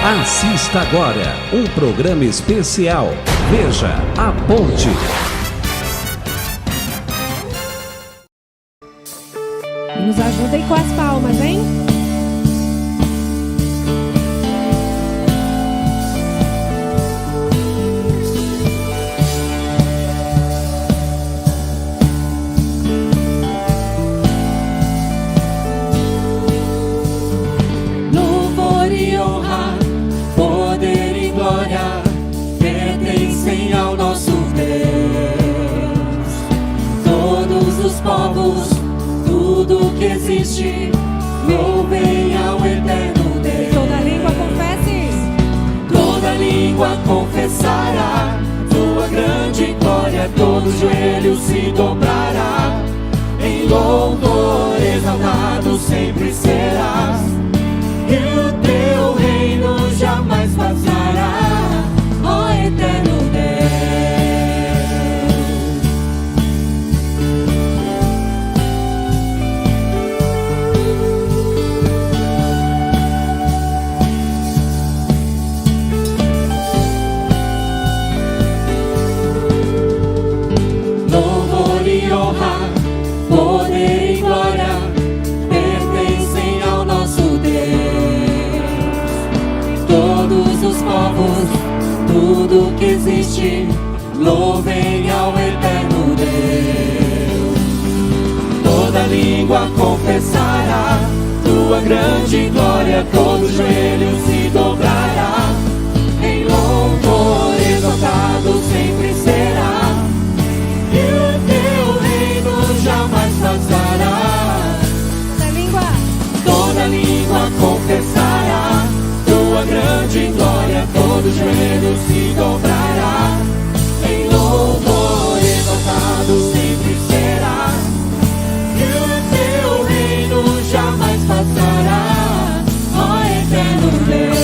Assista agora um programa especial. Veja a Ponte. Nos ajudem com as palmas, hein? Louvor e honra, poder e glória pertencem ao nosso Deus. Todos os povos, tudo que existe, louvem ao eterno Deus. Toda língua confesse. Toda língua confessará tua grande glória, todo joelho se dobrará. Em louvor exaltado sempre serás, e o teu reino jamais passará, ó eterno Deus. Louvor e honra, poder e glória pertencem ao nosso Deus. Todos os povos, tudo que existe, louvem ao eterno Deus. Toda língua confessará tua grande glória, todo joelho se dobrará. Em louvor exaltado sempre será, e o teu reino jamais passará. Toda língua confessará tua grande glória, todo joelho se dobrará. Em louvor exaltado sempre será, e o teu reino jamais passará, ó eterno Deus.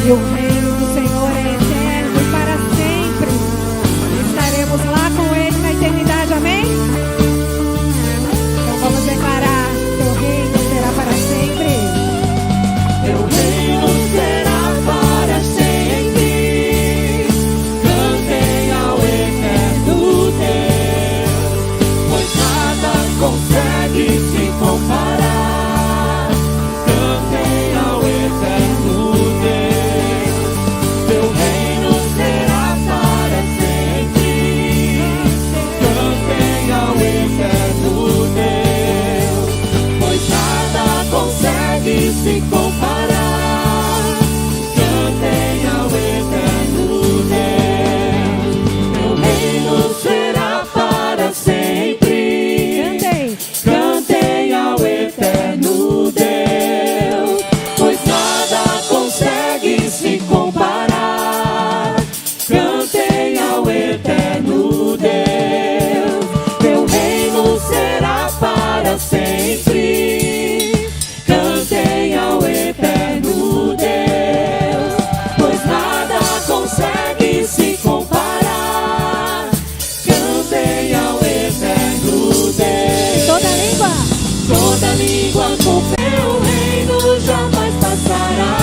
E o reino do Senhor é eterno e para sempre. Estaremos lá com Ele na eternidade, amém? Então vamos declarar: teu reino será para sempre. Teu reino será para sempre. Cantem ao eterno Deus, pois nada consegue se comparar. Cantem ao eterno Deus, teu reino será para sempre. Cantem ao eterno Deus, pois nada consegue se comparar. Cantem ao eterno Deus, teu reino será para sempre. Cantem. Cantem ao eterno Deus, pois nada consegue se comparar. Cantem ao eterno Deus, teu reino será para sempre. Cantem ao eterno Deus, pois nada consegue se comparar. Cantem ao eterno Deus. Toda língua. Toda língua com teu reino jamais passará.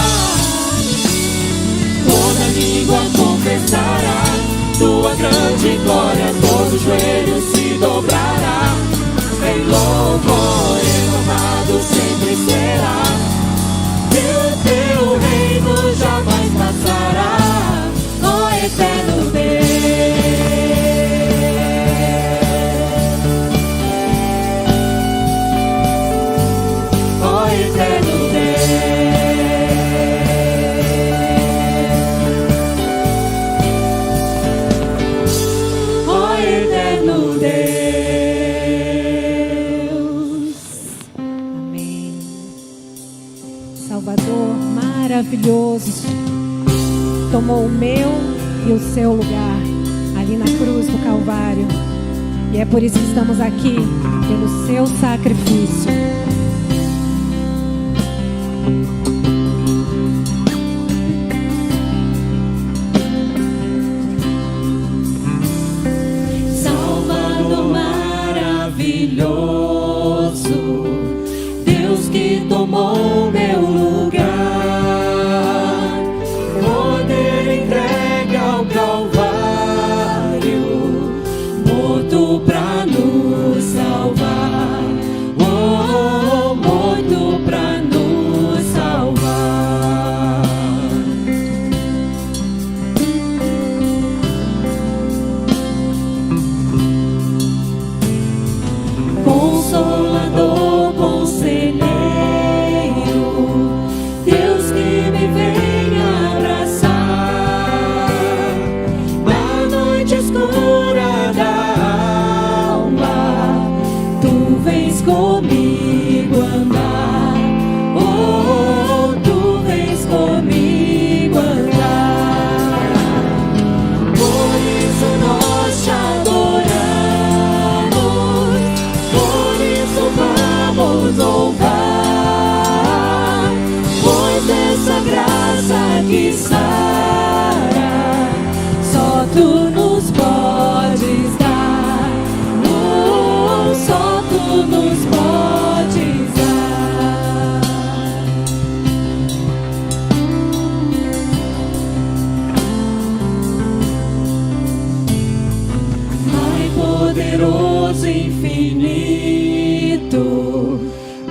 Toda língua confessará tua grande glória, todo joelho se dobrará. Em louvor renovado sempre será, e o teu reino jamais passará, ó eterno Deus. Ó eterno Deus, ó eterno Deus. Amém. Salvador maravilhoso, tomou o meu e o seu lugar ali na cruz do Calvário. E é por isso que estamos aqui, pelo seu sacrifício. Salvador maravilhoso, Deus que tomou meu lugar, poder entregue ao Calvário, morto pra nos salvar, oh, morto pra nos salvar. Consolador, conselheiro, Deus que me vem abraçar na noite escura da alma, tu vens comigo andar, oh, tu vens comigo andar. Por isso nós te adoramos, por isso vamos louvar, pois essa graça que sara, só tu nos podes dar, oh, só tu nos podes dar. Pai poderoso e infinito,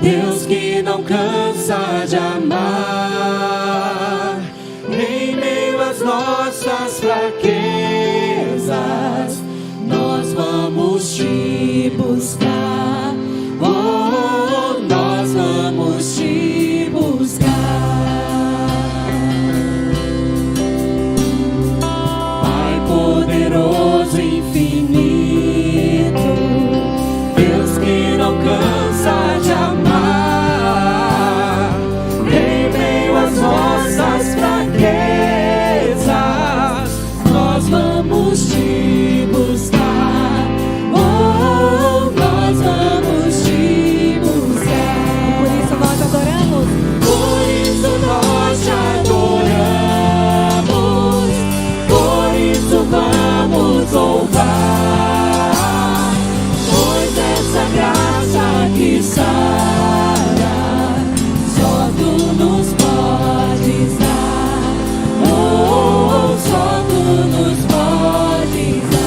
Deus que não cansa de amar, em meio às nossas fraquezas, nós vamos te buscar, oh, nós vamos te buscar. Pai poderoso e infinito, Deus que não cansa de amar, em meio às nossas fraquezas, nós vamos te buscar, oh, nós vamos te buscar. Por isso nós adoramos. Por isso nós te adoramos, por isso vamos louvar, pois essa graça que sara, só tu nos podes dar, oh, só tu nos podes dar.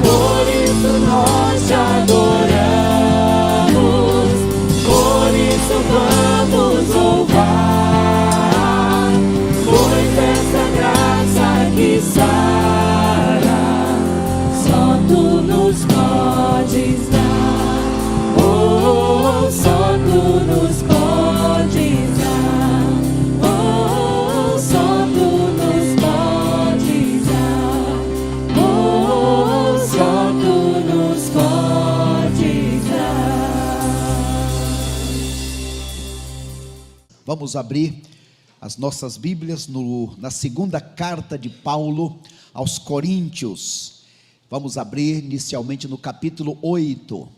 Por isso nós te adoramos, por isso vamos louvar, pois essa graça que sara, só tu nos podes dar, oh, só tu nos podes dar, oh, só tu nos podes dar, oh, só tu nos podes dar. Vamos abrir as nossas Bíblias na segunda carta de Paulo aos Coríntios. Vamos abrir inicialmente no capítulo 8.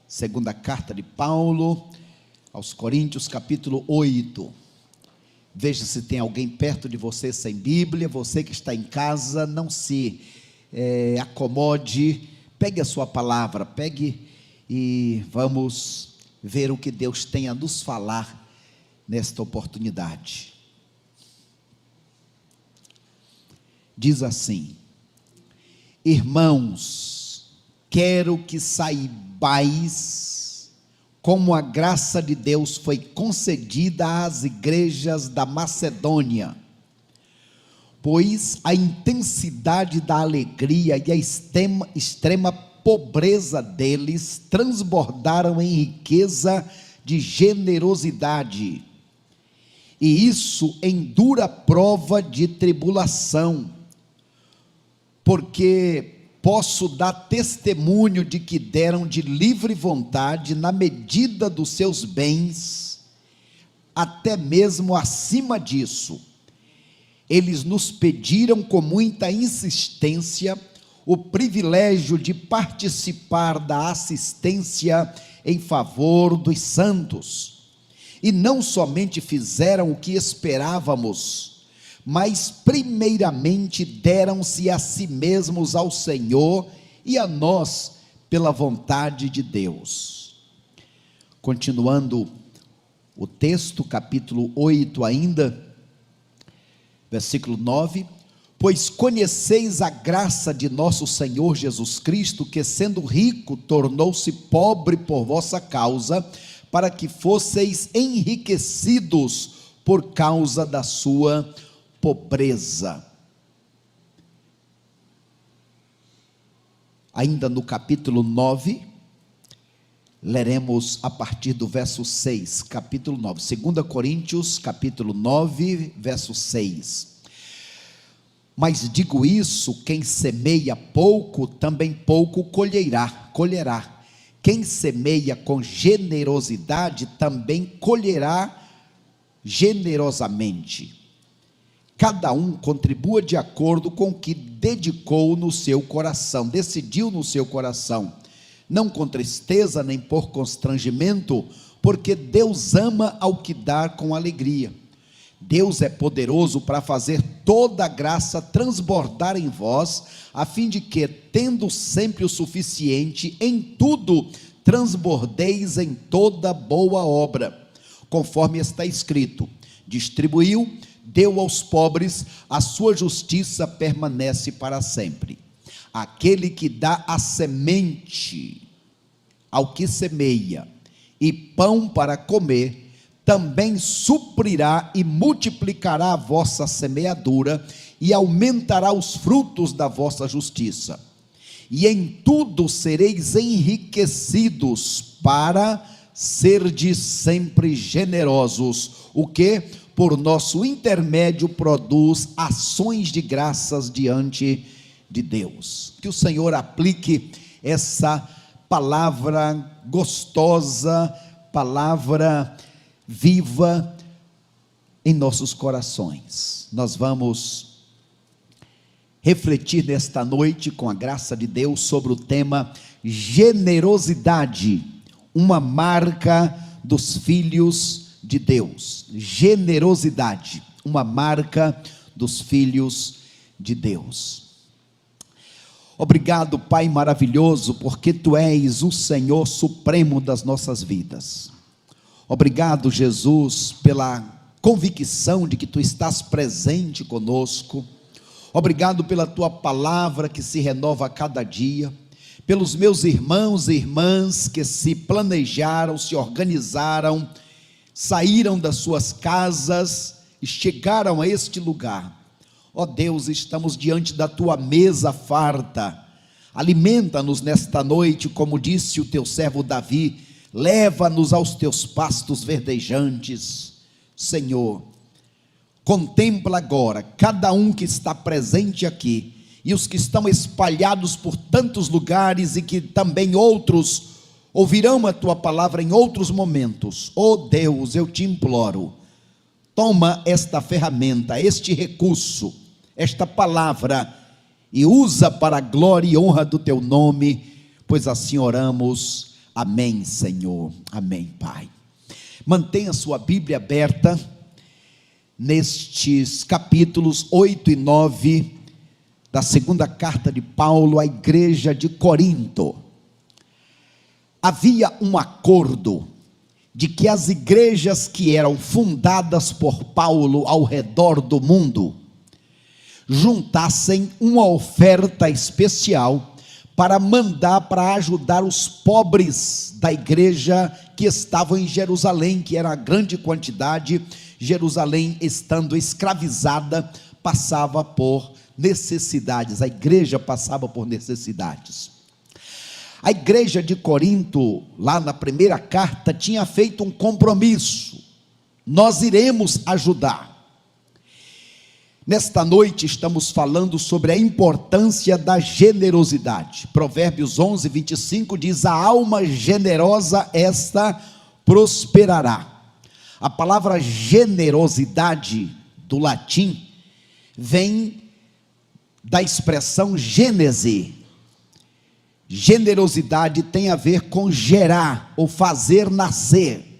Segunda carta de Paulo aos Coríntios, capítulo 8. Veja se tem alguém perto de você sem Bíblia. Você que está em casa, não se acomode. Pegue a sua palavra, pegue e vamos ver o que Deus tem a nos falar nesta oportunidade. Diz assim: irmãos, quero que saibais como a graça de Deus foi concedida às igrejas da Macedônia, pois a intensidade da alegria e a extrema pobreza deles transbordaram em riqueza de generosidade, e isso em dura prova de tribulação, porque posso dar testemunho de que deram de livre vontade, na medida dos seus bens, até mesmo acima disso. Eles nos pediram com muita insistência o privilégio de participar da assistência em favor dos santos, e não somente fizeram o que esperávamos, mas primeiramente deram-se a si mesmos ao Senhor e a nós pela vontade de Deus. Continuando o texto, capítulo 8 ainda, versículo 9: pois conheceis a graça de nosso Senhor Jesus Cristo, que sendo rico, tornou-se pobre por vossa causa, para que fosseis enriquecidos por causa da sua pobreza. Ainda no capítulo 9, leremos a partir do verso 6, capítulo 9, 2 Coríntios, capítulo 9, verso 6. Mas digo isso, quem semeia pouco, também pouco colherá. Quem semeia com generosidade, também colherá generosamente. Cada um contribua de acordo com o que dedicou no seu coração, decidiu no seu coração, não com tristeza nem por constrangimento, porque Deus ama ao que dá com alegria. Deus é poderoso para fazer toda a graça transbordar em vós, a fim de que, tendo sempre o suficiente, em tudo transbordeis em toda boa obra, conforme está escrito: distribuiu, deu aos pobres, a sua justiça permanece para sempre. Aquele que dá a semente ao que semeia e pão para comer, também suprirá e multiplicará a vossa semeadura e aumentará os frutos da vossa justiça. E em tudo sereis enriquecidos para serdes sempre generosos, o que, por nosso intermédio, produz ações de graças diante de Deus. Que o Senhor aplique essa palavra gostosa, palavra viva em nossos corações. Nós vamos refletir nesta noite, com a graça de Deus, sobre o tema generosidade, uma marca dos filhos de Deus. Generosidade, uma marca dos filhos de Deus. Obrigado, Pai maravilhoso, porque Tu és o Senhor supremo das nossas vidas. Obrigado, Jesus, pela convicção de que Tu estás presente conosco. Obrigado pela Tua palavra que se renova a cada dia, pelos meus irmãos e irmãs que se planejaram, se organizaram, saíram das suas casas e chegaram a este lugar. Ó Deus, estamos diante da Tua mesa farta. Alimenta-nos nesta noite, como disse o Teu servo Davi: leva-nos aos Teus pastos verdejantes. Senhor, contempla agora cada um que está presente aqui, e os que estão espalhados por tantos lugares, e que também outros ouvirão a Tua palavra em outros momentos. Ó Deus, eu te imploro, toma esta ferramenta, este recurso, esta palavra, e usa para a glória e honra do Teu nome, pois assim oramos. Amém, Senhor. Amém, Pai. Mantenha sua Bíblia aberta nestes capítulos 8 e 9 da segunda carta de Paulo à igreja de Corinto. Havia um acordo de que as igrejas que eram fundadas por Paulo ao redor do mundo juntassem uma oferta especial para mandar para ajudar os pobres da igreja que estavam em Jerusalém, que era a grande quantidade. Jerusalém, estando escravizada, passava por necessidades, a igreja passava por necessidades. A igreja de Corinto, lá na primeira carta, tinha feito um compromisso: nós iremos ajudar. Nesta noite estamos falando sobre a importância da generosidade. Provérbios 11, 25 diz: a alma generosa, esta prosperará. A palavra generosidade, do latim, vem da expressão gênese. Generosidade tem a ver com gerar, ou fazer nascer.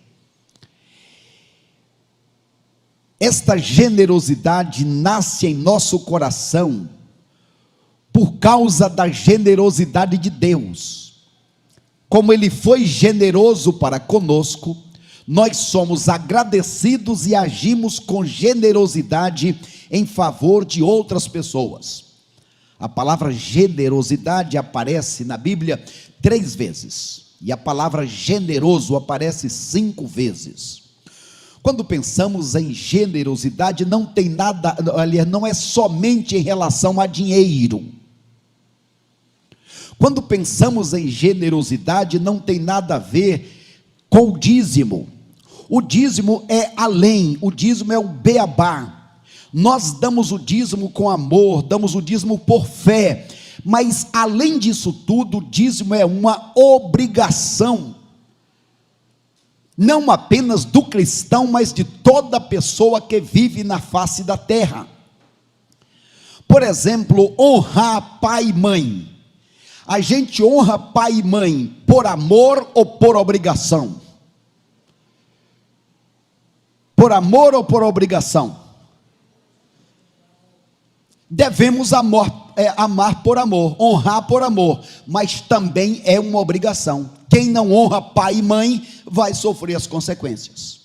Esta generosidade nasce em nosso coração por causa da generosidade de Deus. como Ele foi generoso para conosco, nós somos agradecidos e agimos com generosidade em favor de outras pessoas. A palavra generosidade aparece na Bíblia 3 vezes, e a palavra generoso aparece 5 vezes. Quando pensamos em generosidade, não tem nada, aliás, não é somente em relação a dinheiro. Quando pensamos em generosidade, não tem nada a ver com o dízimo. O dízimo é além, o dízimo é o beabá. Nós damos o dízimo com amor, damos o dízimo por fé, mas além disso tudo, o dízimo é uma obrigação, não apenas do cristão, mas de toda pessoa que vive na face da terra. Por exemplo, honrar pai e mãe. A gente honra pai e mãe por amor ou por obrigação? Por amor ou por obrigação? Devemos amar por amor, honrar por amor, mas também é uma obrigação. Quem não honra pai e mãe vai sofrer as consequências.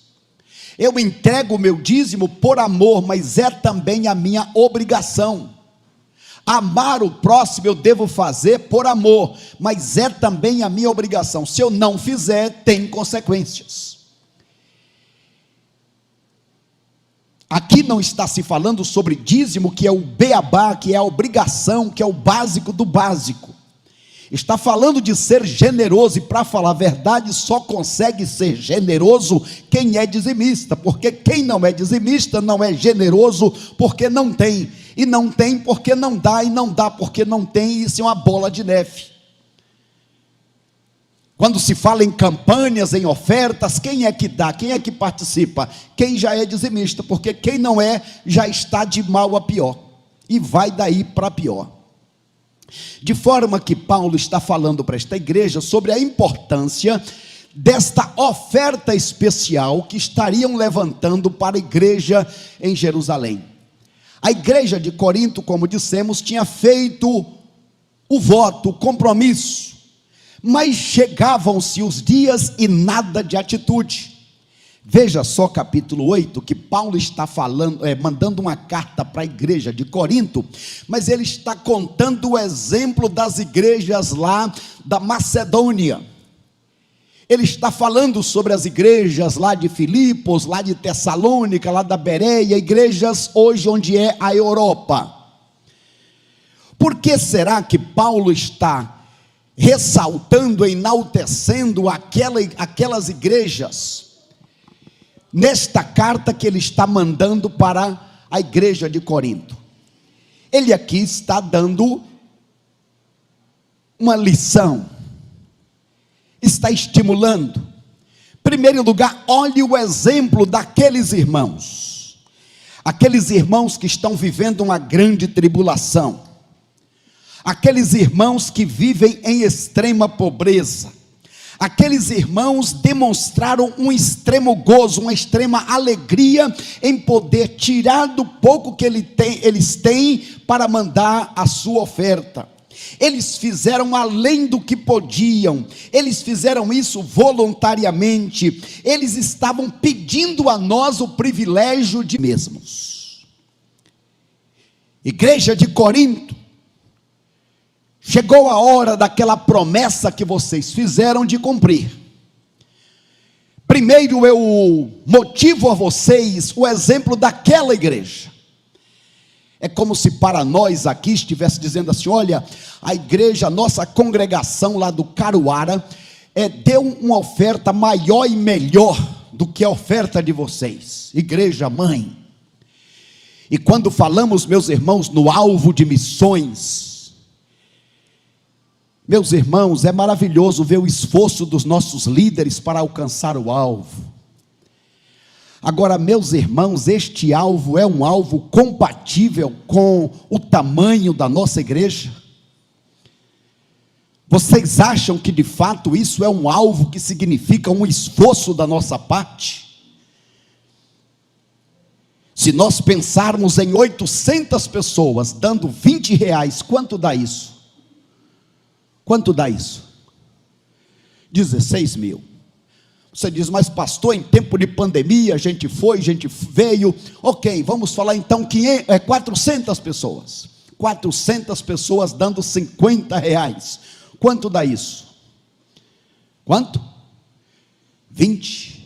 Eu entrego o meu dízimo por amor, mas é também a minha obrigação. Amar o próximo eu devo fazer por amor, mas é também a minha obrigação. Se eu não fizer, tem consequências. Aqui não está se falando sobre dízimo, que é o beabá, que é a obrigação, que é o básico do básico. Está falando de ser generoso, e para falar a verdade, só consegue ser generoso quem é dizimista, porque quem não é dizimista não é generoso porque não tem, e não tem porque não dá, e não dá porque não tem, e isso é uma bola de neve. Quando se fala em campanhas, em ofertas, quem é que dá, quem é que participa? Quem já é dizimista, porque quem não é, já está de mal a pior, e vai daí para pior. De forma que Paulo está falando para esta igreja sobre a importância desta oferta especial que estariam levantando para a igreja em Jerusalém. A igreja de Corinto, como dissemos, tinha feito o voto, o compromisso, mas chegavam-se os dias e nada de atitude. Veja só capítulo 8, que Paulo está falando, mandando uma carta para a igreja de Corinto, mas ele está contando o exemplo das igrejas lá da Macedônia. Ele está falando sobre as igrejas lá de Filipos, lá de Tessalônica, lá da Bereia, igrejas hoje onde é a Europa. Por que será que Paulo está ressaltando, enaltecendo aquelas igrejas nesta carta que ele está mandando para a igreja de Corinto? Ele aqui está dando uma lição, está estimulando. Em primeiro lugar, olhe o exemplo daqueles irmãos que estão vivendo uma grande tribulação, aqueles irmãos que vivem em extrema pobreza. Aqueles irmãos demonstraram um extremo gozo, uma extrema alegria em poder tirar do pouco que eles têm para mandar a sua oferta. Eles fizeram além do que podiam, eles fizeram isso voluntariamente, eles estavam pedindo a nós o privilégio de mesmos. Igreja de Corinto, chegou a hora daquela promessa que vocês fizeram de cumprir. Primeiro eu motivo a vocês o exemplo daquela igreja. É como se para nós aqui estivesse dizendo assim: olha, a igreja, a nossa congregação lá do Caruara, deu uma oferta maior e melhor do que a oferta de vocês, igreja mãe. E quando falamos, meus irmãos, no alvo de missões, meus irmãos, é maravilhoso ver o esforço dos nossos líderes para alcançar o alvo. Agora, meus irmãos, este alvo é um alvo compatível com o tamanho da nossa igreja? Vocês acham que de fato isso é um alvo que significa um esforço da nossa parte? Se nós pensarmos em 800 pessoas dando R$20, quanto dá isso? Quanto dá isso? 16 mil. Você diz, mas pastor, em tempo de pandemia, a gente foi, a gente veio. Ok, vamos falar então 400 pessoas. 400 pessoas dando R$50. Quanto dá isso? Quanto? 20.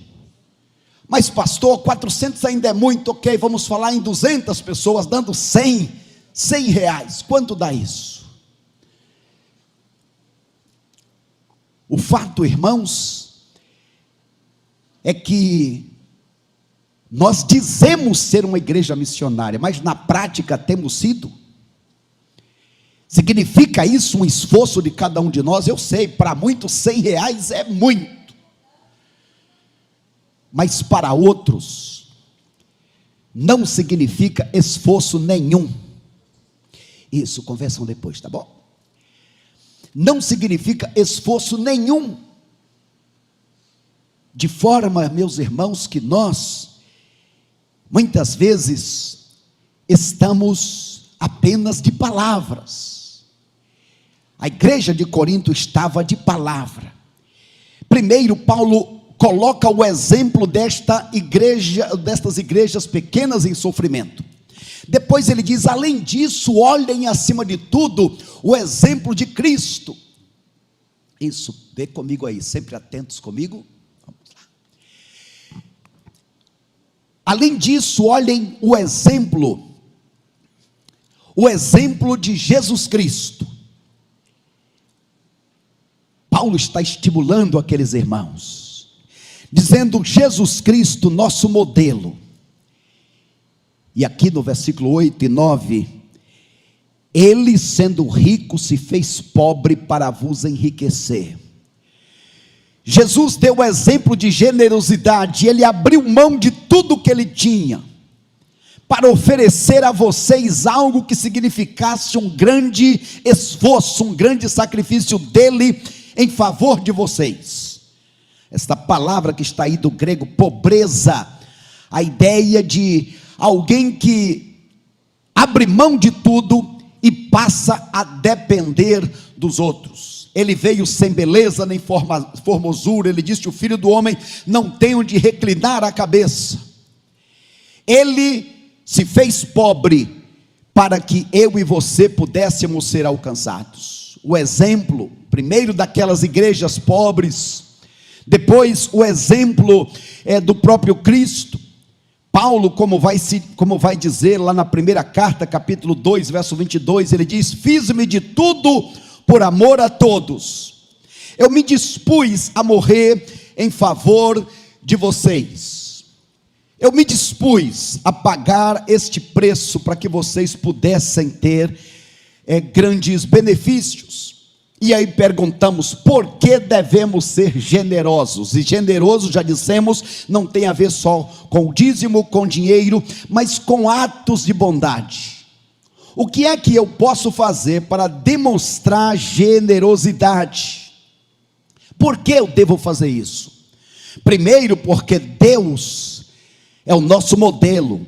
Mas pastor, 400 ainda é muito. Ok, vamos falar em 200 pessoas dando R$100. Quanto dá isso? O fato, irmãos, é que nós dizemos ser uma igreja missionária, mas na prática temos sido. Significa isso um esforço de cada um de nós? Eu sei, para muitos R$100 é muito, mas para outros não significa esforço nenhum. Isso, conversam depois, tá bom? Não significa esforço nenhum, de forma, meus irmãos, que nós, muitas vezes, estamos apenas de palavras. A igreja de Corinto estava de palavra. Primeiro, Paulo coloca o exemplo destas igrejas pequenas em sofrimento. Depois ele diz, além disso, olhem acima de tudo o exemplo de Cristo. Isso, vê comigo aí, sempre atentos comigo. Vamos lá. Além disso, olhem o exemplo de Jesus Cristo. Paulo está estimulando aqueles irmãos, dizendo, Jesus Cristo, nosso modelo. E aqui no versículo 8 e 9, ele sendo rico se fez pobre para vos enriquecer. Jesus deu o exemplo de generosidade, ele abriu mão de tudo que ele tinha, para oferecer a vocês algo que significasse um grande esforço, um grande sacrifício dele em favor de vocês. Esta palavra que está aí do grego, pobreza, a ideia de alguém que abre mão de tudo e passa a depender dos outros. Ele veio sem beleza nem formosura, ele disse, o filho do homem não tem onde reclinar a cabeça. Ele se fez pobre para que eu e você pudéssemos ser alcançados. O exemplo, primeiro daquelas igrejas pobres, depois o exemplo do próprio Cristo. Paulo, como vai dizer lá na primeira carta, capítulo 2, verso 22, ele diz, fiz-me de tudo por amor a todos, eu me dispus a morrer em favor de vocês, eu me dispus a pagar este preço para que vocês pudessem ter grandes benefícios. E aí perguntamos, por que devemos ser generosos? E generoso, já dissemos, não tem a ver só com o dízimo, com dinheiro, mas com atos de bondade. O que é que eu posso fazer para demonstrar generosidade? Por que eu devo fazer isso? Primeiro, porque Deus é o nosso modelo.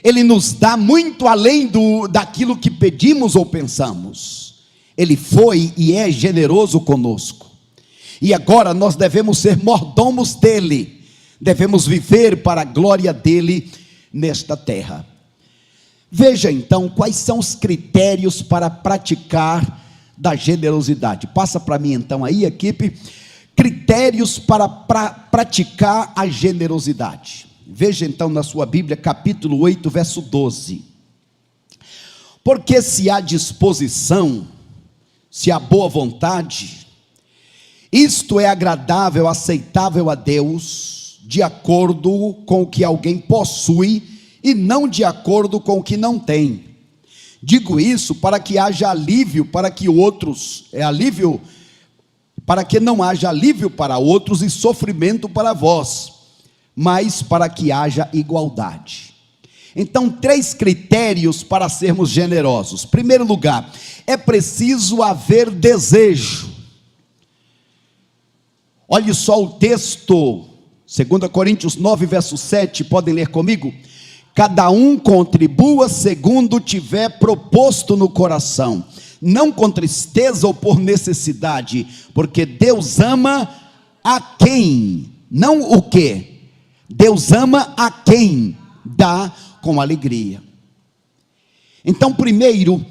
Ele nos dá muito além daquilo que pedimos ou pensamos. Ele foi e é generoso conosco, e agora nós devemos ser mordomos dele, devemos viver para a glória dele nesta terra. Veja então quais são os critérios para praticar da generosidade. Passa para mim então aí, equipe, critérios para praticar a generosidade. Veja então na sua Bíblia, capítulo 8, verso 12. Porque se há disposição, se há boa vontade, isto é agradável, aceitável a Deus, de acordo com o que alguém possui, e não de acordo com o que não tem. Digo isso para que haja alívio, para que não haja alívio para outros e sofrimento para vós, mas para que haja igualdade. Então, 3 critérios para sermos generosos. Primeiro lugar, é preciso haver desejo. Olhe só o texto, 2 Coríntios 9, verso 7, podem ler comigo? Cada um contribua segundo tiver proposto no coração, não com tristeza ou por necessidade, porque Deus ama a quem, não o que, Deus ama a quem dá com alegria. Então, primeiro,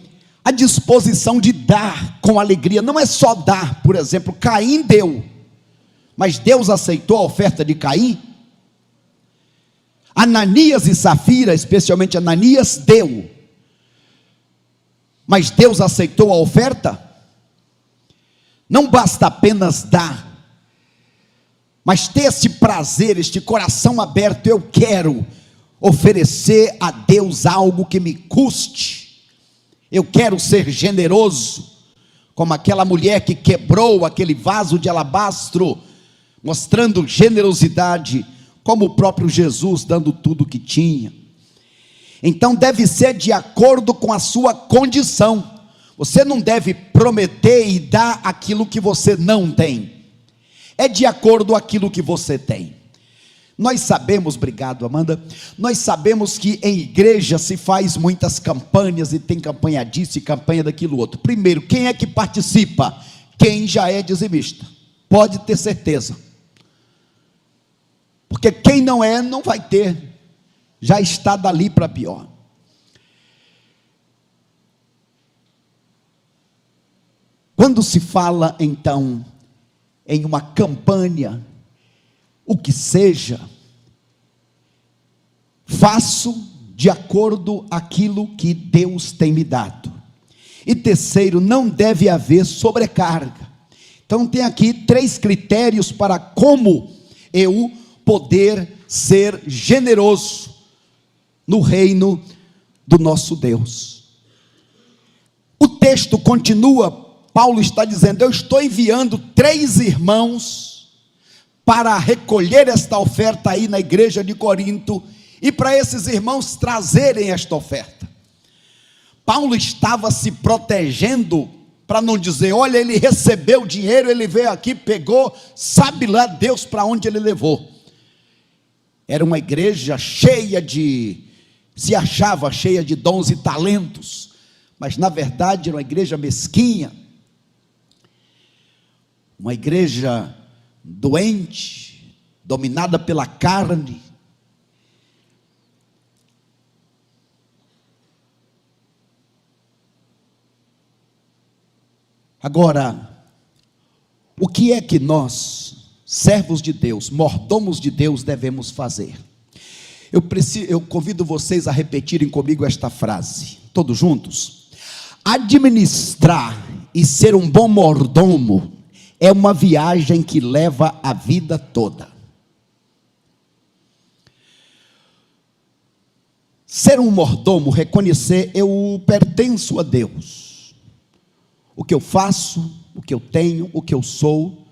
a disposição de dar com alegria, não é só dar. Por exemplo, Caim deu, mas Deus aceitou a oferta de Caim? Ananias e Safira, especialmente Ananias, deu, mas Deus aceitou a oferta? Não basta apenas dar, mas ter esse prazer, este coração aberto. Eu quero oferecer a Deus algo que me custe, eu quero ser generoso, como aquela mulher que quebrou aquele vaso de alabastro, mostrando generosidade, como o próprio Jesus dando tudo o que tinha. Então deve ser de acordo com a sua condição. Você não deve prometer e dar aquilo que você não tem, é de acordo com aquilo que você tem. Nós sabemos, obrigado Amanda, nós sabemos que em igreja se faz muitas campanhas, e tem campanha disso e campanha daquilo outro. Primeiro, quem é que participa? Quem já é dizimista, pode ter certeza, porque quem não é, não vai ter, já está dali para pior. Quando se fala então em uma campanha, o que seja, faço de acordo aquilo que Deus tem me dado. E terceiro, não deve haver sobrecarga. Então tem aqui 3 critérios para como eu poder ser generoso no reino do nosso Deus. O texto continua, Paulo está dizendo: eu estou enviando 3 irmãos para recolher esta oferta aí na igreja de Corinto, e para esses irmãos trazerem esta oferta. Paulo estava se protegendo, para não dizer, olha, ele recebeu dinheiro, ele veio aqui, pegou, sabe lá Deus para onde ele levou. Era uma igreja cheia de, se achava cheia de dons e talentos, mas na verdade era uma igreja mesquinha, uma igreja doente, dominada pela carne. Agora, o que é que nós, servos de Deus, mordomos de Deus, devemos fazer? Eu convido vocês a repetirem comigo esta frase, todos juntos. Administrar e ser um bom mordomo é uma viagem que leva a vida toda. Ser um mordomo, reconhecer, eu pertenço a Deus. O que eu faço, o que eu tenho, o que eu sou,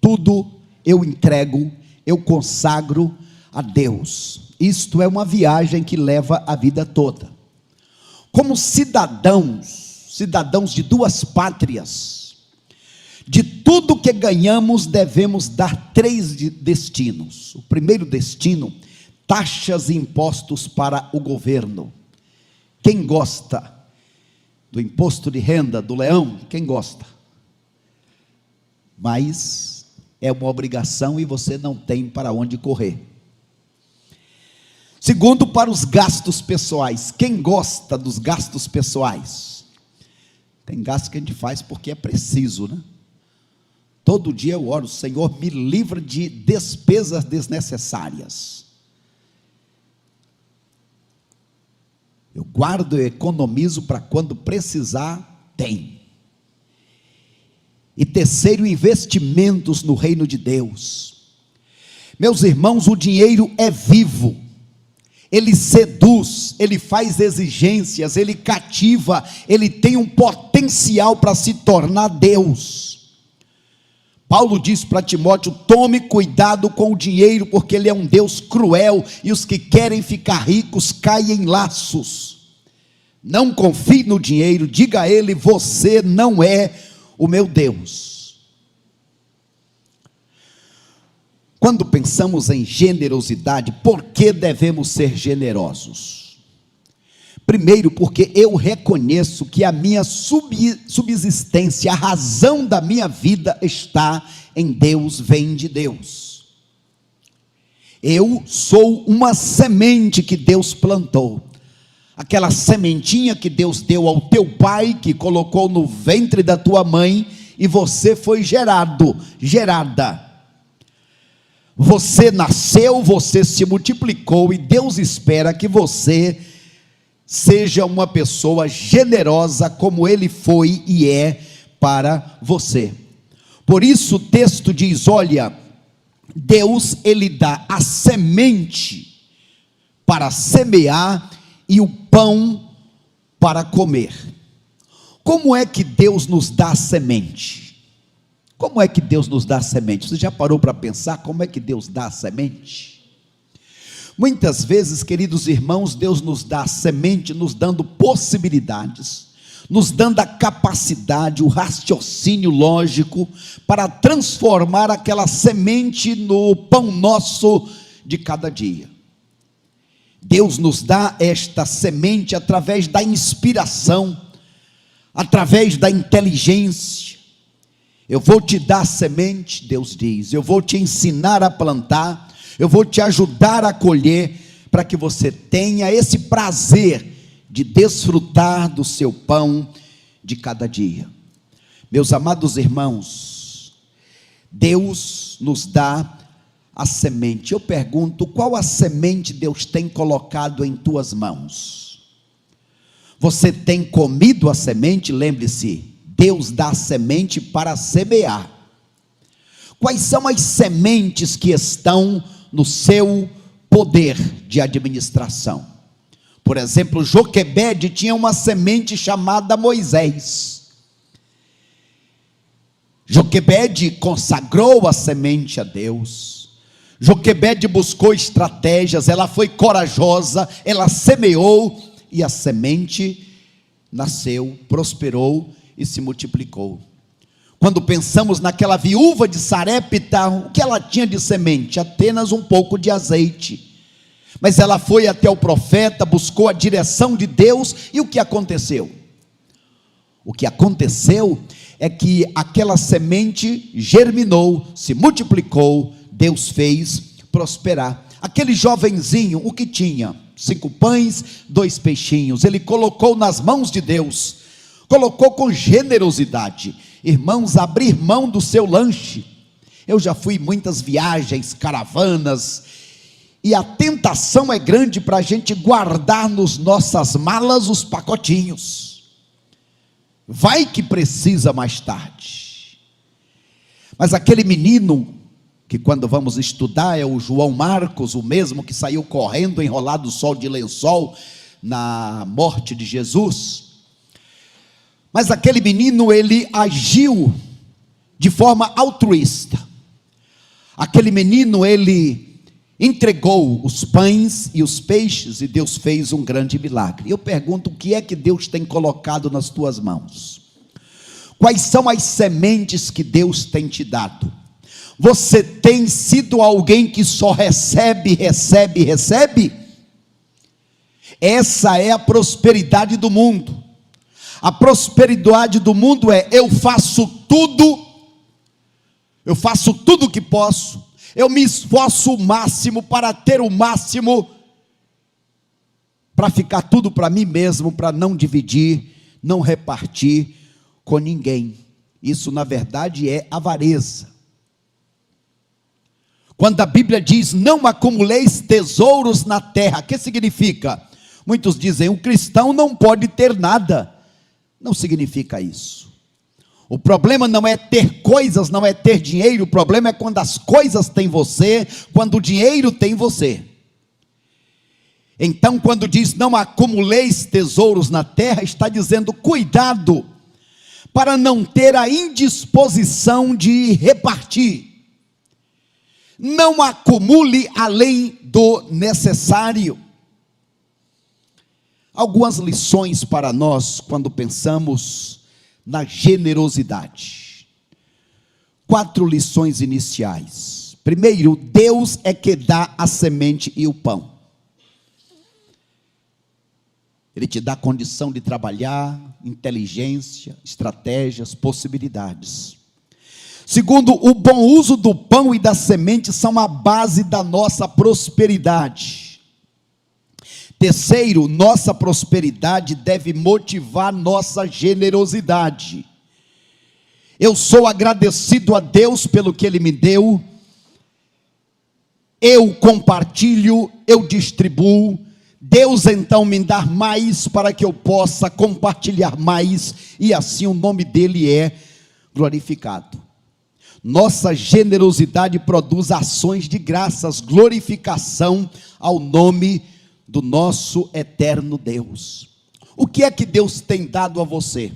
tudo eu entrego, eu consagro a Deus. Isto é uma viagem que leva a vida toda. Como cidadãos de 2 pátrias, de tudo que ganhamos devemos dar 3 destinos. O primeiro destino, taxas e impostos para o governo. Quem gosta do imposto de renda do leão? Quem gosta? Mas é uma obrigação e você não tem para onde correr. Segundo, para os gastos pessoais. Quem gosta dos gastos pessoais? Tem gasto que a gente faz porque é preciso, né? Todo dia eu oro, Senhor, me livra de despesas desnecessárias. Eu guardo e economizo para quando precisar, tem. E terceiro, investimentos no reino de Deus. Meus irmãos, o dinheiro é vivo, ele seduz, ele faz exigências, ele cativa, ele tem um potencial para se tornar Deus. Paulo diz para Timóteo: tome cuidado com o dinheiro, porque ele é um Deus cruel, e os que querem ficar ricos caem em laços. Não confie no dinheiro, diga a ele: você não é o meu Deus. Quando pensamos em generosidade, por que devemos ser generosos? Primeiro, porque eu reconheço que a minha subsistência, a razão da minha vida está em Deus, vem de Deus. Eu sou uma semente que Deus plantou. Aquela sementinha que Deus deu ao teu pai, que colocou no ventre da tua mãe, e você foi gerada. Você nasceu, você se multiplicou, e Deus espera que você seja uma pessoa generosa como Ele foi e é para você. Por isso o texto diz, olha, Deus, Ele dá a semente para semear e o pão para comer. Como é que Deus nos dá a semente? Como é que Deus nos dá a semente? Você já parou para pensar como é que Deus dá a semente? Muitas vezes, queridos irmãos, Deus nos dá a semente, nos dando possibilidades, nos dando a capacidade, o raciocínio lógico, para transformar aquela semente no pão nosso de cada dia. Deus nos dá esta semente através da inspiração, através da inteligência. Eu vou te dar a semente, Deus diz, eu vou te ensinar a plantar, eu vou te ajudar a colher, para que você tenha esse prazer de desfrutar do seu pão de cada dia. Meus amados irmãos, Deus nos dá a semente. Eu pergunto, qual a semente Deus tem colocado em tuas mãos? Você tem comido a semente? Lembre-se, Deus dá a semente para semear. Quais são as sementes que estão no seu poder de administração? Por exemplo, Joquebede tinha uma semente chamada Moisés. Joquebede consagrou a semente a Deus. Joquebede buscou estratégias, ela foi corajosa, ela semeou e a semente nasceu, prosperou e se multiplicou. Quando pensamos naquela viúva de Sarepta, o que ela tinha de semente? Apenas um pouco de azeite. Mas ela foi até o profeta, buscou a direção de Deus, e o que aconteceu? O que aconteceu é que aquela semente germinou, se multiplicou, Deus fez prosperar. Aquele jovenzinho, o que tinha? 5 pães, 2 peixinhos, ele colocou nas mãos de Deus, colocou com generosidade. Irmãos, abrir mão do seu lanche. Eu já fui em muitas viagens, caravanas, e a tentação é grande para a gente guardar nos nossas malas os pacotinhos. Vai que precisa mais tarde. Mas aquele menino, que quando vamos estudar é o João Marcos, o mesmo que saiu correndo enrolado sol de lençol na morte de Jesus. Mas aquele menino, ele agiu de forma altruísta. Aquele menino, ele entregou os pães e os peixes, e Deus fez um grande milagre. Eu pergunto, o que é que Deus tem colocado nas tuas mãos? Quais são as sementes que Deus tem te dado? Você tem sido alguém que só recebe? Essa é a prosperidade do mundo. A prosperidade do mundo é: eu faço tudo o que posso, eu me esforço o máximo para ter o máximo, para ficar tudo para mim mesmo, para não dividir, não repartir com ninguém. Isso na verdade é avareza. Quando a Bíblia diz: não acumuleis tesouros na terra, o que significa? Muitos dizem: o cristão não pode ter nada. Não significa isso. O problema não é ter coisas, não é ter dinheiro. O problema é quando as coisas têm você, quando o dinheiro tem você. Então, quando diz: não acumuleis tesouros na terra, está dizendo: cuidado para não ter a indisposição de repartir. Não acumule além do necessário. Algumas lições para nós quando pensamos na generosidade. 4 lições iniciais. Primeiro, Deus é que dá a semente e o pão. Ele te dá condição de trabalhar, inteligência, estratégias, possibilidades. Segundo, o bom uso do pão e da semente são a base da nossa prosperidade. Terceiro, nossa prosperidade deve motivar nossa generosidade. Eu sou agradecido a Deus pelo que Ele me deu, eu compartilho, eu distribuo, Deus então me dá mais para que eu possa compartilhar mais, e assim o nome dEle é glorificado. Nossa generosidade produz ações de graças, glorificação ao nome do nosso eterno Deus. O que é que Deus tem dado a você?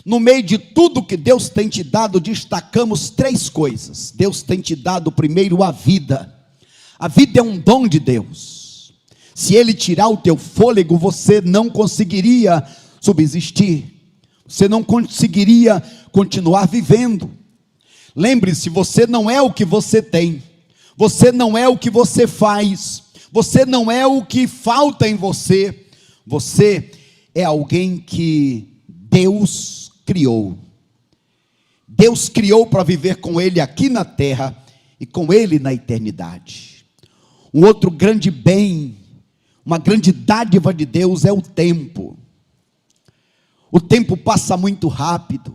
No meio de tudo que Deus tem te dado, destacamos 3 coisas. Deus tem te dado primeiro a vida. A vida é um dom de Deus. Se Ele tirar o teu fôlego, você não conseguiria subsistir. Você não conseguiria continuar vivendo. Lembre-se, você não é o que você tem. Você não é o que você faz. Você não é o que falta em você. Você é alguém que Deus criou. Deus criou para viver com Ele aqui na terra e com Ele na eternidade. Um outro grande bem, uma grande dádiva de Deus é o tempo. O tempo passa muito rápido.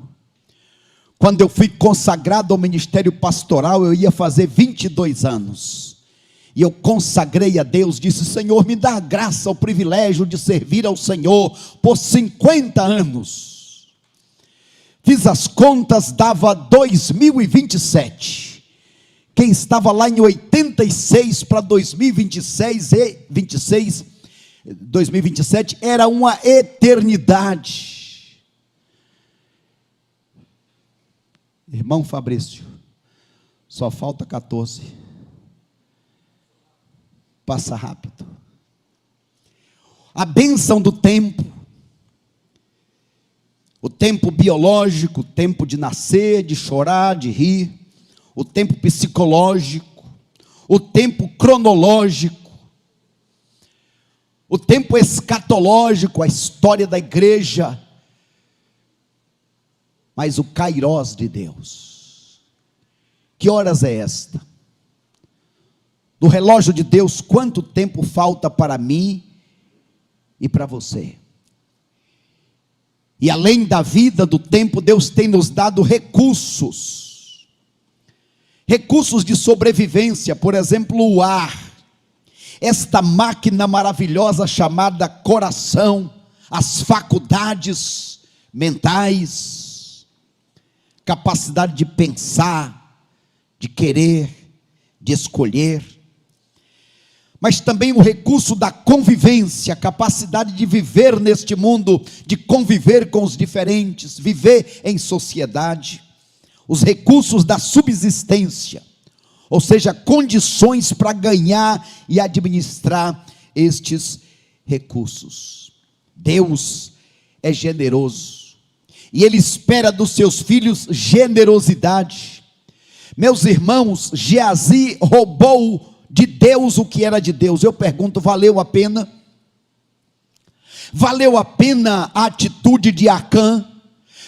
Quando eu fui consagrado ao ministério pastoral, eu ia fazer 22 anos. E eu consagrei a Deus, disse: Senhor, me dá a graça, o privilégio de servir ao Senhor por 50 anos. Fiz as contas, dava 2027. Quem estava lá em 86 para 2027 era uma eternidade. Irmão Fabrício, só falta 14. Passa rápido. A bênção do tempo. O tempo biológico, o tempo de nascer, de chorar, de rir. O tempo psicológico. O tempo cronológico. O tempo escatológico, a história da igreja. Mas o kairós de Deus. Que horas é esta? Do relógio de Deus, quanto tempo falta para mim e para você? E além da vida, do tempo, Deus tem nos dado recursos. Recursos de sobrevivência, por exemplo, o ar. Esta máquina maravilhosa chamada coração, as faculdades mentais, capacidade de pensar, de querer, de escolher. Mas também o recurso da convivência, a capacidade de viver neste mundo, de conviver com os diferentes, viver em sociedade. Os recursos da subsistência, ou seja, condições para ganhar e administrar estes recursos. Deus é generoso, e Ele espera dos seus filhos generosidade. Meus irmãos, Geazi roubou de Deus o que era de Deus. Eu pergunto, valeu a pena? Valeu a pena a atitude de Acã?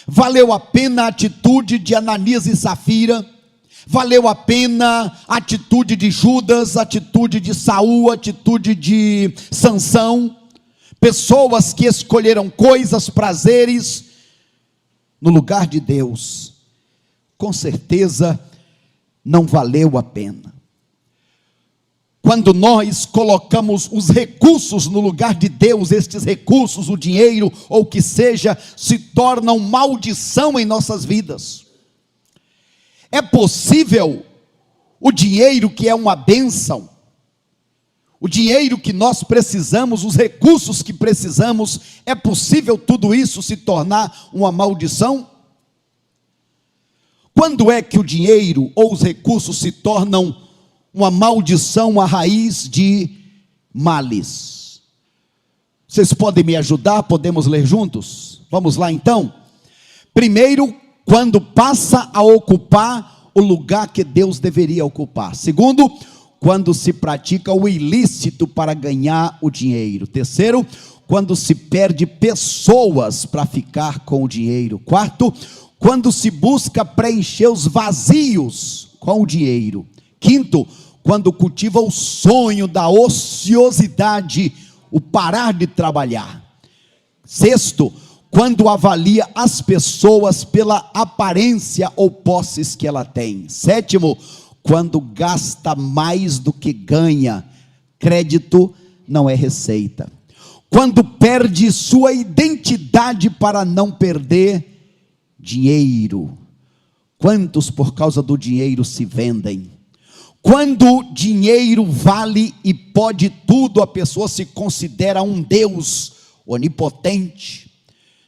Valeu a pena a atitude de Ananias e Safira? Valeu a pena a atitude de Judas, a atitude de Saul, a atitude de Sansão? Pessoas que escolheram coisas, prazeres, no lugar de Deus. Com certeza não valeu a pena. Quando nós colocamos os recursos no lugar de Deus, estes recursos, o dinheiro ou o que seja, se tornam maldição em nossas vidas. É possível o dinheiro que é uma bênção, o dinheiro que nós precisamos, os recursos que precisamos, é possível tudo isso se tornar uma maldição? Quando é que o dinheiro ou os recursos se tornam uma maldição, uma raiz de males? Vocês podem me ajudar? Podemos ler juntos? Vamos lá então. Primeiro, quando passa a ocupar o lugar que Deus deveria ocupar. Segundo, quando se pratica o ilícito para ganhar o dinheiro. Terceiro, quando se perde pessoas para ficar com o dinheiro. Quarto, quando se busca preencher os vazios com o dinheiro. Quinto, quando cultiva o sonho da ociosidade, o parar de trabalhar. Sexto, quando avalia as pessoas pela aparência ou posses que ela tem. Sétimo, quando gasta mais do que ganha. Crédito não é receita. Quando perde sua identidade para não perder dinheiro. Quantos por causa do dinheiro se vendem? Quando dinheiro vale e pode tudo, a pessoa se considera um Deus onipotente.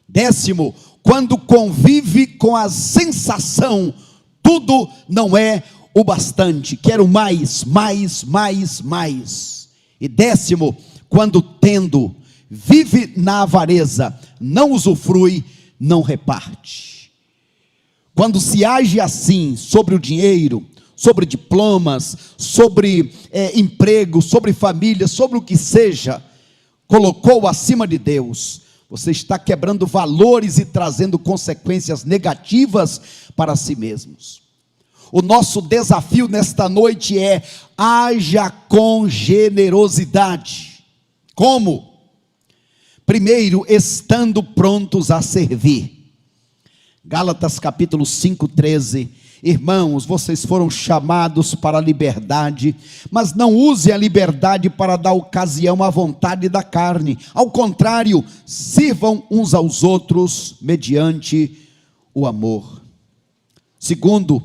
Décimo, quando convive com a sensação, tudo não é o bastante, quero mais, mais, mais, mais. E décimo, quando tendo, vive na avareza, não usufrui, não reparte. Quando se age assim sobre o dinheiro, sobre diplomas, sobre emprego, sobre família, sobre o que seja, colocou acima de Deus, você está quebrando valores e trazendo consequências negativas para si mesmos. O nosso desafio nesta noite é: haja com generosidade. Como? Primeiro, estando prontos a servir. Gálatas capítulo 5:13. Irmãos, vocês foram chamados para a liberdade, mas não use a liberdade para dar ocasião à vontade da carne. Ao contrário, sirvam uns aos outros mediante o amor. Segundo,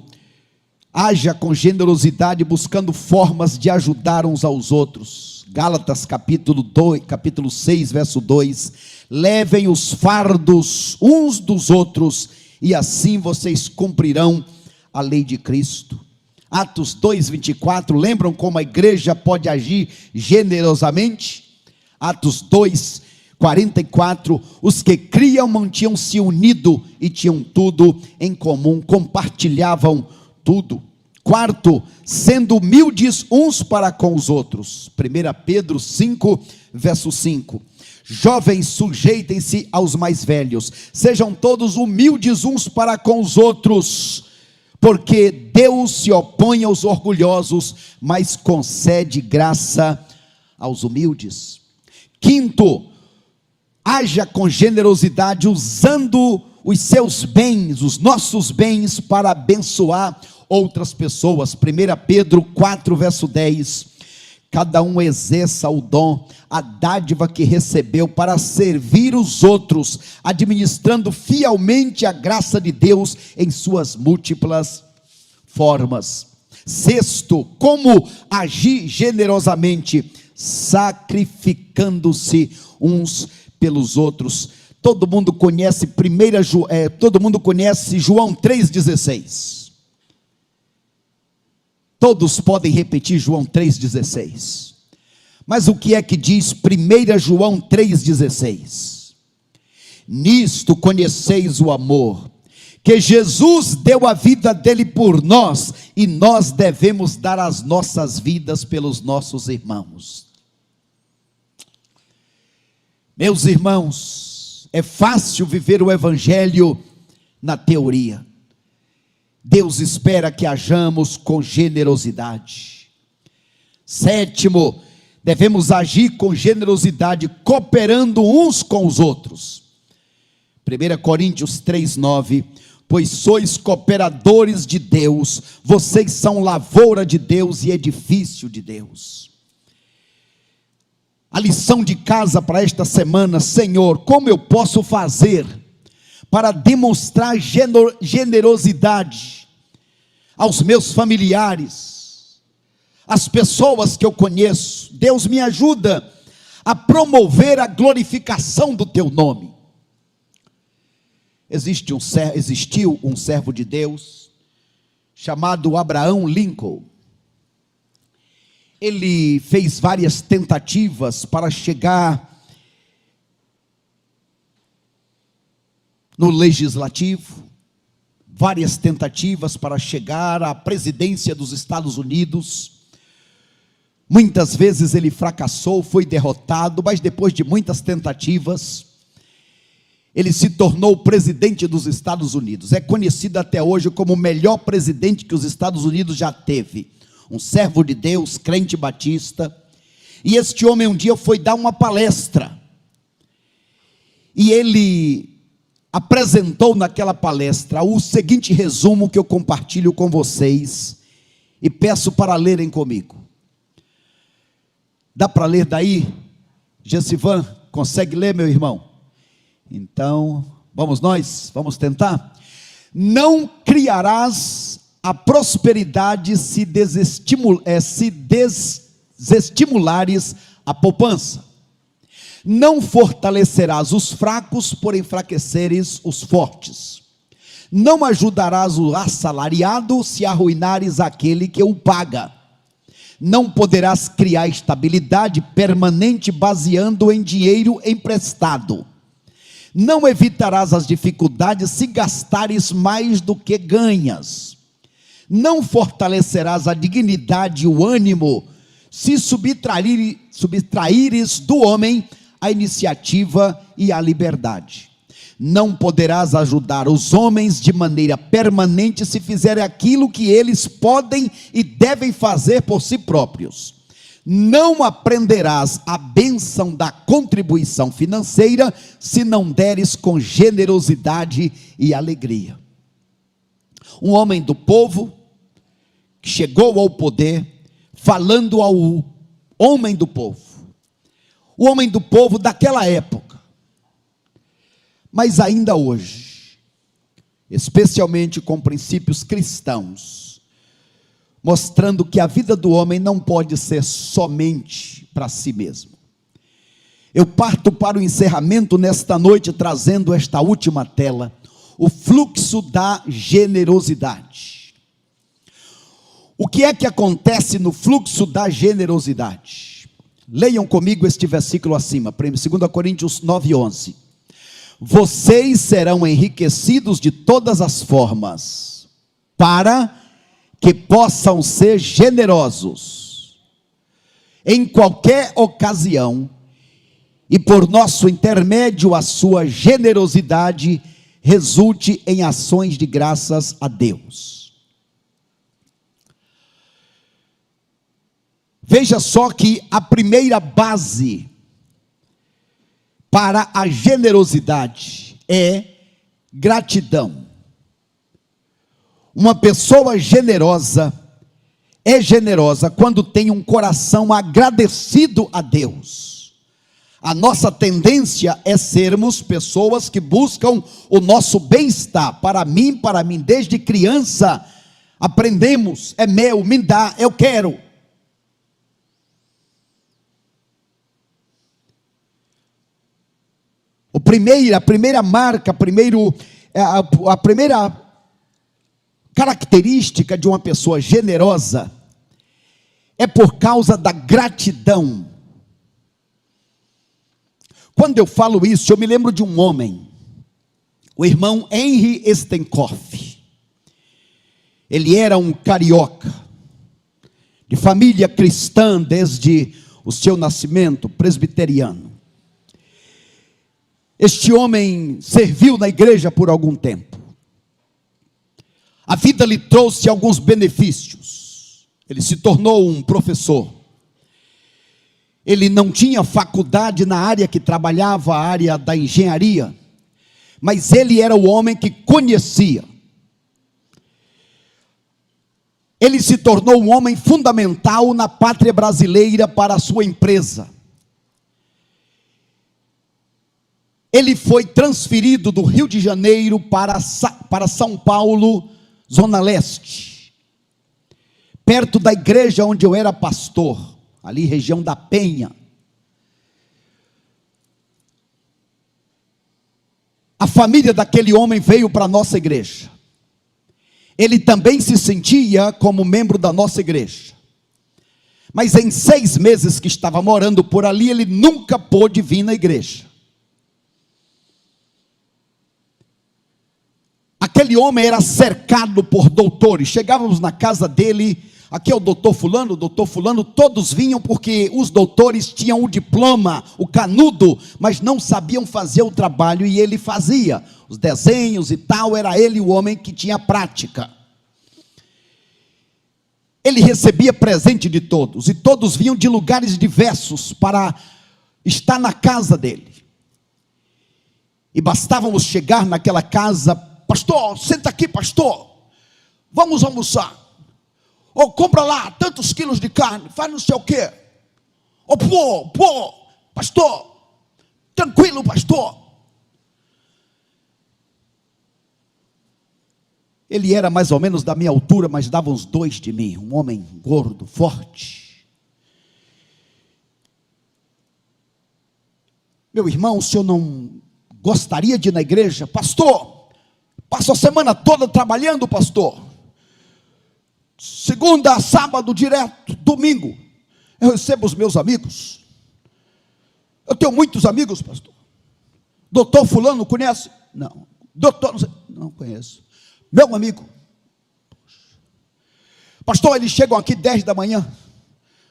haja com generosidade, buscando formas de ajudar uns aos outros. Gálatas capítulo 6, verso 2. Levem os fardos uns dos outros, e assim vocês cumprirão a lei de Cristo. Atos 2:24, lembram como a igreja pode agir generosamente? Atos 2:44, os que criam mantinham-se unidos e tinham tudo em comum, compartilhavam tudo. Quarto, sendo humildes uns para com os outros. 1 Pedro 5, verso 5. Jovens, sujeitem-se aos mais velhos, sejam todos humildes uns para com os outros, porque Deus se opõe aos orgulhosos, mas concede graça aos humildes. Quinto, haja com generosidade, usando os seus bens, os nossos bens, para abençoar outras pessoas. 1 Pedro 4, verso 10. Cada um exerça o dom, a dádiva que recebeu para servir os outros, administrando fielmente a graça de Deus em suas múltiplas formas. Sexto, como agir generosamente? Sacrificando-se uns pelos outros. Todo mundo conhece João 3,16. Todos podem repetir João 3,16. Mas o que é que diz 1 João 3,16? Nisto conheceis o amor, que Jesus deu a vida dele por nós, e nós devemos dar as nossas vidas pelos nossos irmãos. Meus irmãos, é fácil viver o evangelho na teoria. Deus espera que hajamos com generosidade. Sétimo, devemos agir com generosidade, cooperando uns com os outros. 1 Coríntios 3:9. Pois sois cooperadores de Deus, vocês são lavoura de Deus e edifício de Deus. A lição de casa para esta semana: Senhor, como eu posso fazer para demonstrar generosidade aos meus familiares, às pessoas que eu conheço? Deus, me ajuda a promover a glorificação do teu nome. Existiu um servo de Deus chamado Abraham Lincoln. Ele fez várias tentativas para chegar no legislativo, várias tentativas para chegar à presidência dos Estados Unidos, Muitas vezes ele fracassou, foi derrotado, mas depois de muitas tentativas, ele se tornou presidente dos Estados Unidos. É conhecido até hoje como o melhor presidente que os Estados Unidos já teve. Um servo de Deus, crente batista. E este homem um dia foi dar uma palestra. E ele apresentou naquela palestra o seguinte resumo que eu compartilho com vocês e peço para lerem comigo. Dá para ler daí? Gessivan, consegue ler, meu irmão? Então, vamos vamos tentar? Não criarás a prosperidade se desestimulares a poupança. Não fortalecerás os fracos por enfraqueceres os fortes. Não ajudarás o assalariado se arruinares aquele que o paga. Não poderás criar estabilidade permanente baseando em dinheiro emprestado. Não evitarás as dificuldades se gastares mais do que ganhas. Não fortalecerás a dignidade e o ânimo se subtraíres do homem a iniciativa e a liberdade. Não poderás ajudar os homens de maneira permanente se fizerem aquilo que eles podem e devem fazer por si próprios. Não aprenderás a bênção da contribuição financeira se não deres com generosidade e alegria. Um homem do povo que chegou ao poder, falando ao homem do povo. O homem do povo daquela época. Mas ainda hoje, especialmente com princípios cristãos, mostrando que a vida do homem não pode ser somente para si mesmo. Eu parto para o encerramento nesta noite, trazendo esta última tela, o fluxo da generosidade. O que é que acontece no fluxo da generosidade? Leiam comigo este versículo acima, 2 Coríntios 9:11. Vocês serão enriquecidos de todas as formas, para que possam ser generosos em qualquer ocasião, e por nosso intermédio a sua generosidade resulte em ações de graças a Deus. Veja só que a primeira base para a generosidade é gratidão. Uma pessoa generosa é generosa quando tem um coração agradecido a Deus. A nossa tendência é sermos pessoas que buscam o nosso bem-estar. Para mim, desde criança, aprendemos, é meu, me dá, eu quero. A primeira marca, a primeira característica de uma pessoa generosa é por causa da gratidão. Quando eu falo isso, eu me lembro de um homem, o irmão Henry Stenkoff. Ele era um carioca, de família cristã desde o seu nascimento, presbiteriano. Este homem serviu na igreja por algum tempo. A vida lhe trouxe alguns benefícios. Ele se tornou um professor. Ele não tinha faculdade na área que trabalhava, a área da engenharia, mas ele era o homem que conhecia. Ele se tornou um homem fundamental na pátria brasileira para a sua empresa. Ele foi transferido do Rio de Janeiro para São Paulo, Zona Leste, perto da igreja onde eu era pastor, ali região da Penha. A família daquele homem veio para a nossa igreja. Ele também se sentia como membro da nossa igreja. Mas em 6 meses que estava morando por ali, ele nunca pôde vir na igreja. Aquele homem era cercado por doutores. Chegávamos na casa dele, Aqui é o doutor fulano, todos vinham porque os doutores tinham o diploma, o canudo, mas não sabiam fazer o trabalho e ele fazia. Os desenhos e tal, era ele o homem que tinha prática. Ele recebia presente de todos, e todos vinham de lugares diversos para estar na casa dele. E bastávamos chegar naquela casa: pastor, senta aqui, pastor, vamos almoçar. Ou compra lá tantos quilos de carne, faz não sei o quê. Ou pô, pastor, tranquilo, pastor. Ele era mais ou menos da minha altura, mas dava uns 2 de mim, um homem gordo, forte. Meu irmão, o senhor não gostaria de ir na igreja? Pastor, passo a semana toda trabalhando, pastor. Segunda a sábado direto, domingo eu recebo os meus amigos. Eu tenho muitos amigos, pastor. Doutor fulano, conhece? Não. Doutor, não conheço. Meu amigo. Pastor, eles chegam aqui 10 da manhã.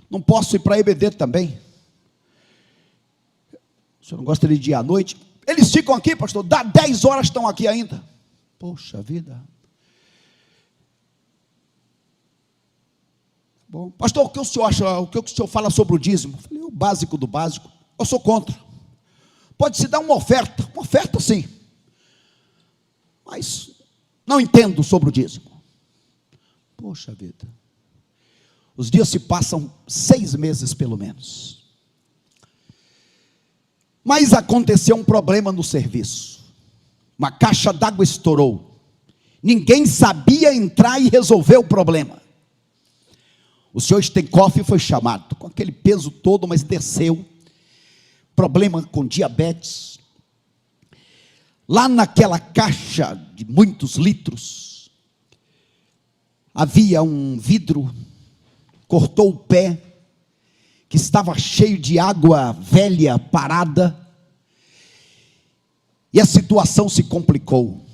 Não posso ir para EBD também. O senhor não gosta de ir à noite? Eles ficam aqui, pastor, dá 10 horas estão aqui ainda. Poxa vida. Bom, pastor, o que o senhor acha, o que o senhor fala sobre o dízimo? Eu falei, o básico do básico. Eu sou contra. Pode-se dar uma oferta sim, mas não entendo sobre o dízimo. Poxa vida. Os dias se passam 6 meses pelo menos. Mas aconteceu um problema no serviço. Uma caixa d'água estourou. Ninguém sabia entrar e resolver o problema. O senhor Stenkoff foi chamado, com aquele peso todo, mas desceu. Problema com diabetes. Lá naquela caixa de muitos litros, havia um vidro, cortou o pé, que estava cheio de água velha, parada, e a situação se complicou.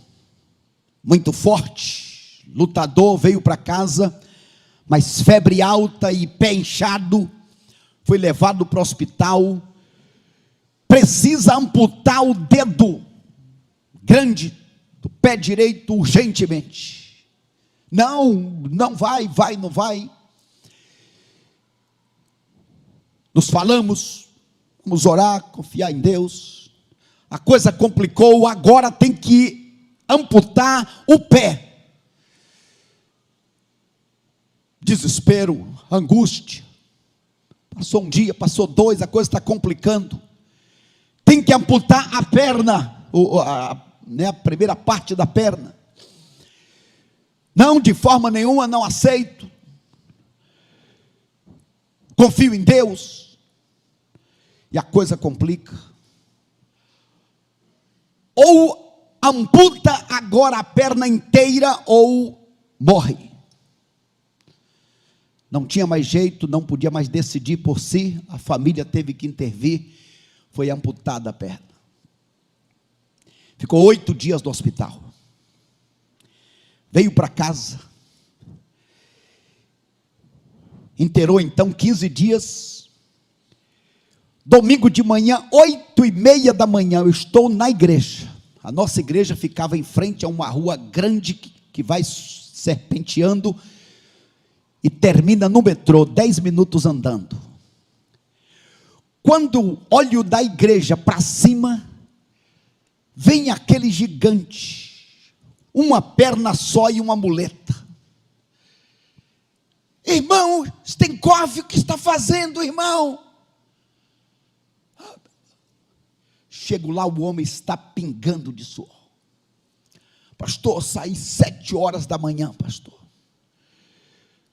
Muito forte, lutador, veio para casa, mas febre alta e pé inchado, foi levado para o hospital, precisa amputar o dedo grande do pé direito urgentemente. Não vai, não vai. Nos falamos, vamos orar, confiar em Deus. A coisa complicou, agora tem que amputar o pé. Desespero, angústia. Passou um dia, passou 2, a coisa está complicando. Tem que amputar a perna, a primeira parte da perna. Não, de forma nenhuma, não aceito. Confio em Deus. E a coisa complica. Ou amputa agora a perna inteira ou morre. Não tinha mais jeito, não podia mais decidir por si, a família teve que intervir, foi amputada a perna. Ficou 8 dias no hospital. Veio para casa. Interou então 15 dias. Domingo de manhã, 8:30 da manhã, eu estou na igreja. A nossa igreja ficava em frente a uma rua grande que vai serpenteando e termina no metrô, 10 minutos andando. Quando olho da igreja para cima, vem aquele gigante, uma perna só e uma muleta. Irmão Stenkoff, o que está fazendo, irmão? Chego lá, o homem está pingando de suor. Pastor, saí 7 horas da manhã, pastor.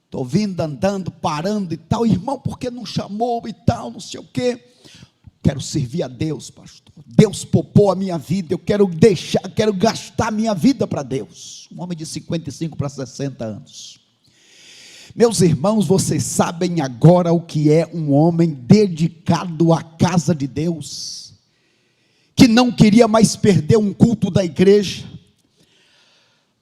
Estou vindo, andando, parando e tal. Irmão, por que não chamou e tal, não sei o quê. Quero servir a Deus, pastor. Deus poupou a minha vida, eu quero gastar a minha vida para Deus. Um homem de 55 para 60 anos. Meus irmãos, vocês sabem agora o que é um homem dedicado à casa de Deus, que não queria mais perder um culto da igreja.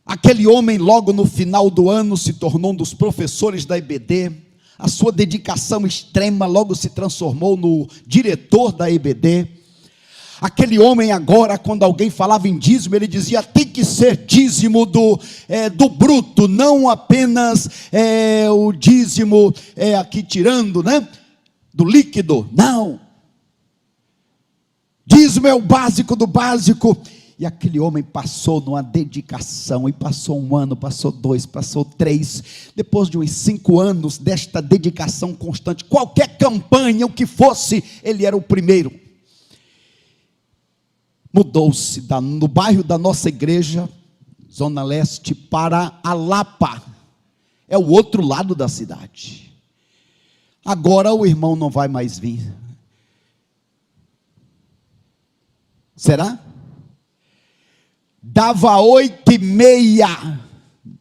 Aquele homem, logo no final do ano, se tornou um dos professores da EBD. A sua dedicação extrema logo se transformou no diretor da EBD. Aquele homem agora, quando alguém falava em dízimo, ele dizia, tem que ser dízimo do bruto, não apenas o dízimo aqui tirando, né, do líquido, não. Dízimo é o básico do básico. E aquele homem passou numa dedicação, e passou 1 ano, passou 2, passou 3, depois de uns 5 anos desta dedicação constante, qualquer campanha, o que fosse, ele era o primeiro. Mudou-se no bairro da nossa igreja, Zona Leste, para a Lapa, é o outro lado da cidade. Agora o irmão não vai mais vir. Será? Dava 8h30,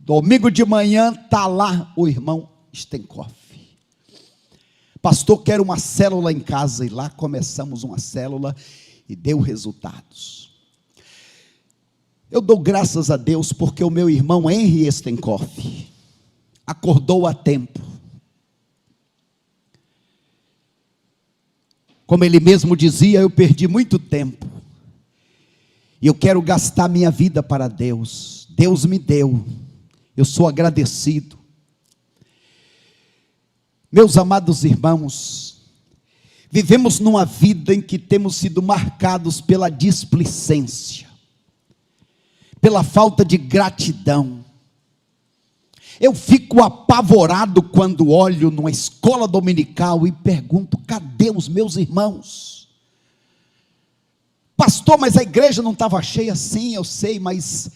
domingo de manhã, está lá o irmão Stenkoff. Pastor, quero uma célula em casa, e lá começamos uma célula, e deu resultados. Eu dou graças a Deus, porque o meu irmão Henry Stenkoff acordou a tempo. Como ele mesmo dizia, eu perdi muito tempo, e eu quero gastar minha vida para Deus. Deus me deu, eu sou agradecido. Meus amados irmãos, vivemos numa vida em que temos sido marcados pela displicência, pela falta de gratidão. Eu fico apavorado quando olho numa escola dominical e pergunto, cadê os meus irmãos? Pastor, mas a igreja não estava cheia? Sim, eu sei, mas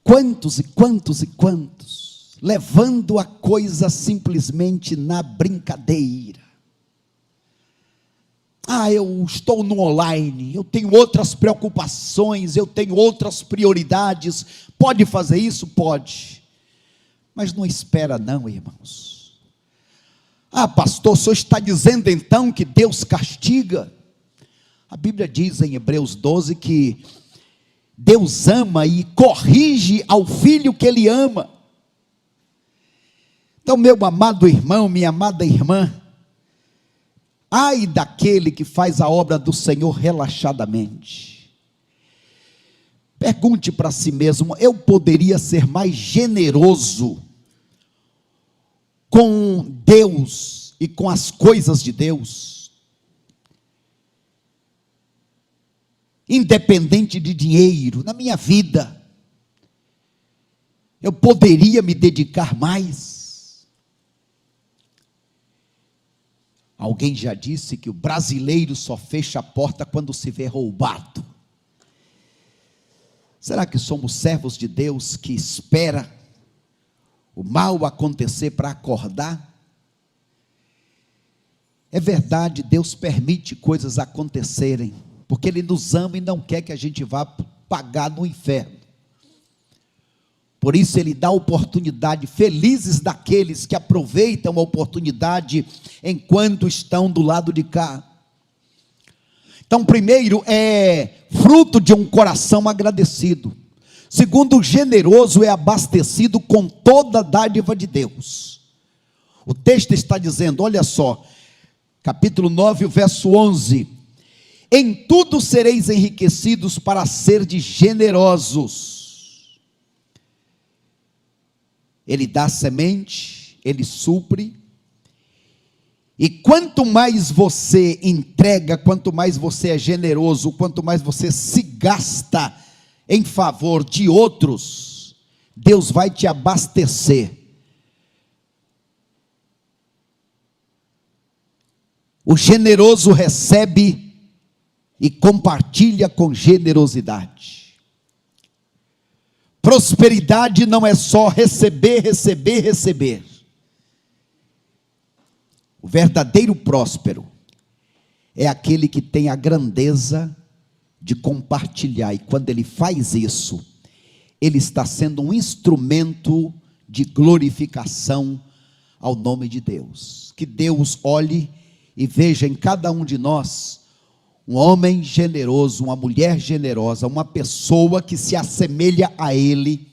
quantos e quantos e quantos, levando a coisa simplesmente na brincadeira. Eu estou no online, eu tenho outras preocupações, eu tenho outras prioridades. Pode fazer isso? Pode, mas não espera não, irmãos. Pastor, o senhor está dizendo então que Deus castiga? A Bíblia diz em Hebreus 12 que Deus ama e corrige ao filho que Ele ama. Então, meu amado irmão, minha amada irmã, ai daquele que faz a obra do Senhor relaxadamente. Pergunte para si mesmo, eu poderia ser mais generoso com Deus e com as coisas de Deus? Independente de dinheiro, na minha vida, eu poderia me dedicar mais. Alguém já disse que o brasileiro só fecha a porta quando se vê roubado. Será que somos servos de Deus que espera o mal acontecer para acordar? É verdade, Deus permite coisas acontecerem, porque Ele nos ama e não quer que a gente vá pagar no inferno. Por isso Ele dá oportunidade, felizes daqueles que aproveitam a oportunidade enquanto estão do lado de cá. Então, primeiro, é fruto de um coração agradecido. Segundo, o generoso é abastecido com toda a dádiva de Deus. O texto está dizendo, olha só, capítulo 9, verso 11, em tudo sereis enriquecidos para serdes generosos. Ele dá semente, Ele supre, e quanto mais você entrega, quanto mais você é generoso, quanto mais você se gasta em favor de outros, Deus vai te abastecer. O generoso recebe e compartilha com generosidade. Prosperidade não é só receber, receber, receber. O verdadeiro próspero é aquele que tem a grandeza de compartilhar, e quando ele faz isso, ele está sendo um instrumento de glorificação ao nome de Deus. Que Deus olhe e veja em cada um de nós Um homem generoso, uma mulher generosa, uma pessoa que se assemelha a Ele,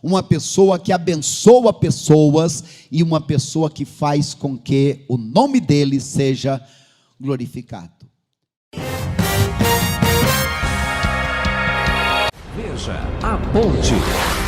uma pessoa que abençoa pessoas e uma pessoa que faz com que o nome dele seja glorificado. Veja a ponte.